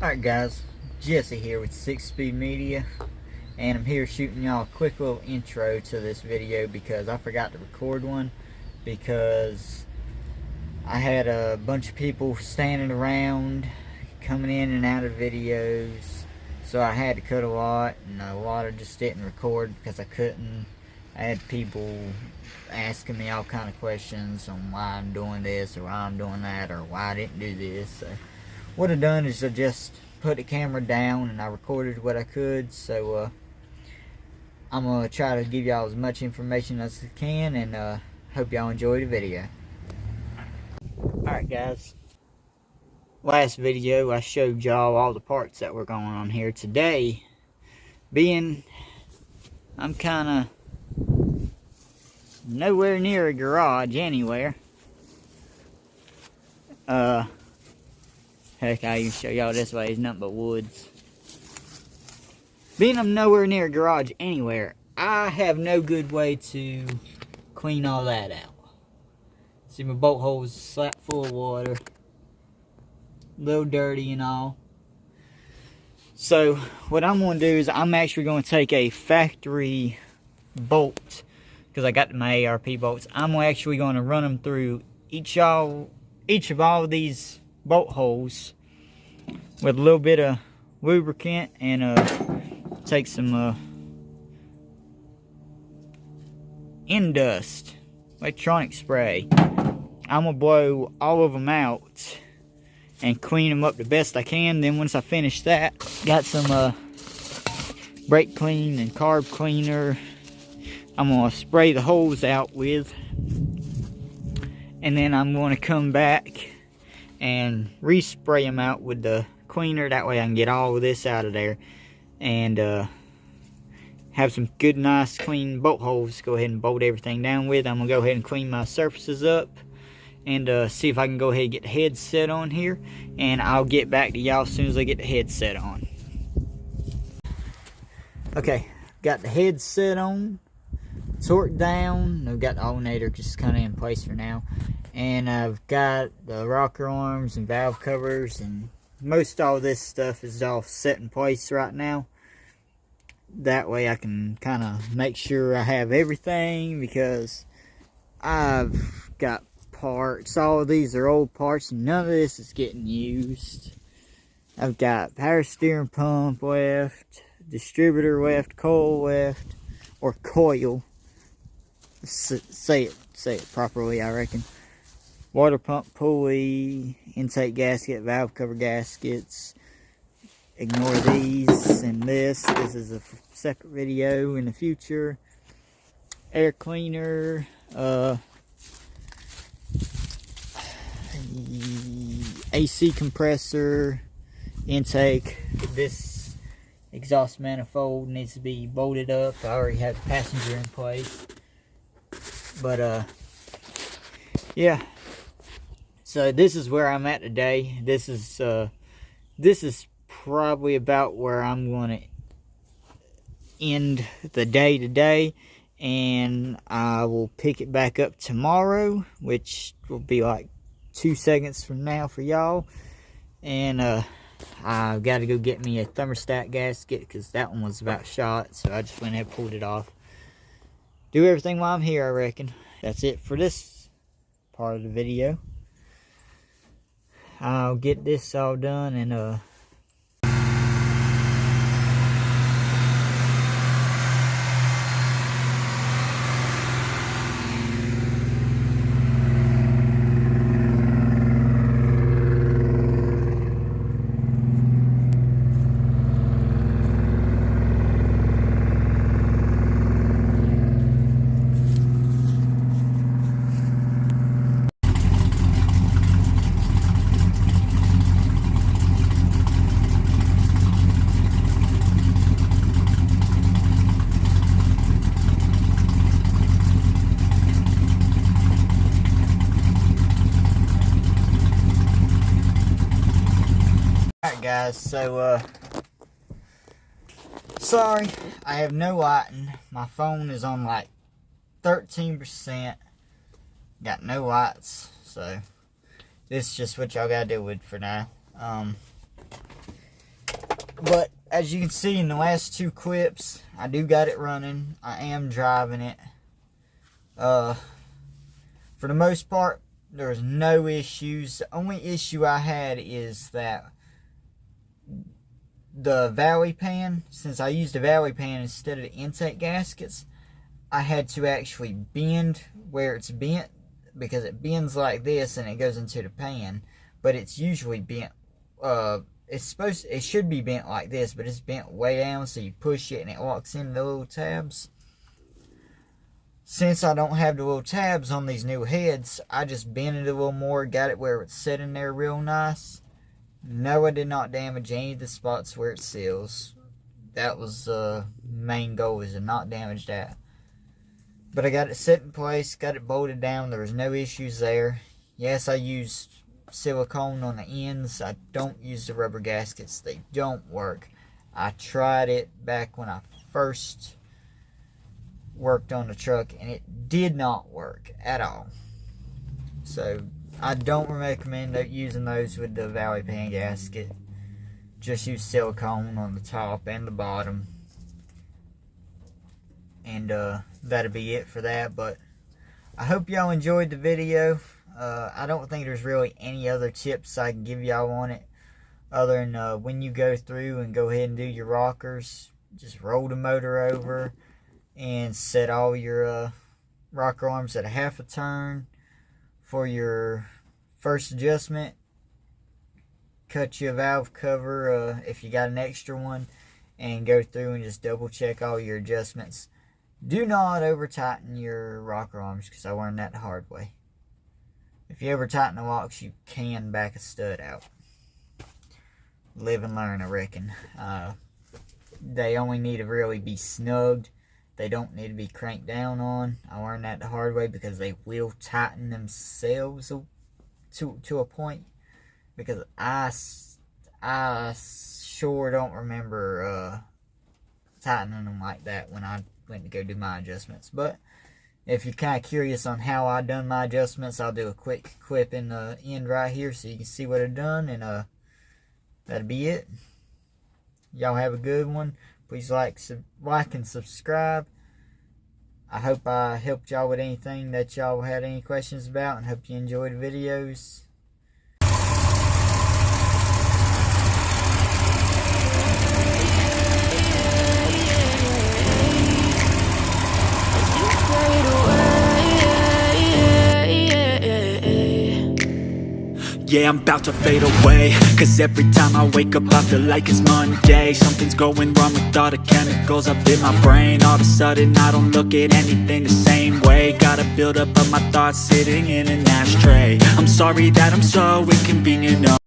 Alright guys, Jesse here with 6 Speed Media, and I'm here shooting y'all a quick little intro to this video because I forgot to record one because I had a bunch of people standing around coming in and out of videos, so I had to cut a lot, and a lot of just didn't record because I couldn't. I had people asking me all kind of questions on why I'm doing this or why I'm doing that or why I didn't do this. So what I done is I just put the camera down and I recorded what I could. So I'm gonna try to give y'all as much information as I can, and hope y'all enjoy the video. Alright guys, last video I showed y'all all the parts that were going on here. Today, being I'm kinda nowhere near a garage anywhere. Heck, I even show y'all this way, it's nothing but woods. Being I'm nowhere near a garage anywhere, I have no good way to clean all that out. See, my bolt hole is slap full of water, a little dirty and all. So what I'm going to do is I'm actually going to take a factory bolt, because I got my ARP bolts. I'm actually going to run them through each of all of these bolt holes with a little bit of lubricant and take some end dust, electronic spray. I'm gonna blow all of them out and clean them up the best I can. Then once I finish that, got some brake clean and carb cleaner I'm gonna spray the holes out with, and then I'm gonna come back and respray them out with the cleaner. That way I can get all of this out of there and have some good, nice, clean bolt holes to go ahead and bolt everything down with. I'm gonna go ahead and clean my surfaces up and see if I can go ahead and get the head set on here, and I'll get back to y'all as soon as I get the head set on. Okay, got the head set on, torqued down. I've got the alternator just kind of in place for now, and I've got the rocker arms and valve covers, and most all this stuff is all set in place right now. That way I can kind of make sure I have everything, because I've got parts. All of these are old parts and none of this is getting used. I've got power steering pump left, distributor left, coil left, or coil. Say it properly, I reckon. Water pump pulley, intake gasket, valve cover gaskets. Ignore these and this. This is a separate video in the future. Air cleaner, AC compressor, intake. This exhaust manifold needs to be bolted up. I already have the passenger in place. But yeah, so this is where I'm at today. This is probably about where I'm going to end the day today, and I will pick it back up tomorrow, which will be like 2 seconds from now for y'all. And I've got to go get me a thermostat gasket because that one was about shot, so I just went ahead and pulled it off. Do everything while I'm here, I reckon. That's it for this part of the video. I'll get this all done and guys, so sorry, I have no lighting. My phone is on like 13%. Got no lights, so this is just what y'all gotta deal with for now. But as you can see in the last 2 clips, I do got it running. I am driving it. For the most part, there's no issues. The only issue I had is that the valley pan, since I used a valley pan instead of the intake gaskets, I had to actually bend where it's bent, because it bends like this and it goes into the pan, but it's usually bent. It should be bent like this, but it's bent way down, so you push it and it locks into the little tabs. Since I don't have the little tabs on these new heads, I just bent it a little more, got it where it's sitting there real nice. No, I did not damage any of the spots where it seals. That was the main goal, is to not damage that. But I got it set in place, got it bolted down, there was no issues there. Yes, I used silicone on the ends. I don't use the rubber gaskets, they don't work. I tried it back when I first worked on the truck and it did not work at all. So I don't recommend using those with the valley pan gasket. Just use silicone on the top and the bottom, and that'll be it for that. But I hope y'all enjoyed the video. I don't think there's really any other tips I can give y'all on it, other than when you go through and go ahead and do your rockers, just roll the motor over and set all your rocker arms at a half a turn for your first adjustment. Cut your valve cover if you got an extra one, and go through and just double check all your adjustments. Do not over tighten your rocker arms, because I learned that the hard way. If you ever tighten the locks, you can back a stud out. Live and learn, I reckon. They only need to really be snugged. They don't need to be cranked down on. I learned that the hard way, because they will tighten themselves to a point. Because I sure don't remember tightening them like that when I went to go do my adjustments. But if you're kind of curious on how I done my adjustments, I'll do a quick clip in the end right here so you can see what I've done, and that'll be it. Y'all have a good one. Please like and subscribe. I hope I helped y'all with anything that y'all had any questions about, and hope you enjoyed the videos. Yeah, I'm about to fade away, cause every time I wake up I feel like it's Monday. Something's going wrong with all the chemicals up in my brain. All of a sudden I don't look at anything the same way. Gotta build up of my thoughts sitting in an ashtray. I'm sorry that I'm so inconvenient.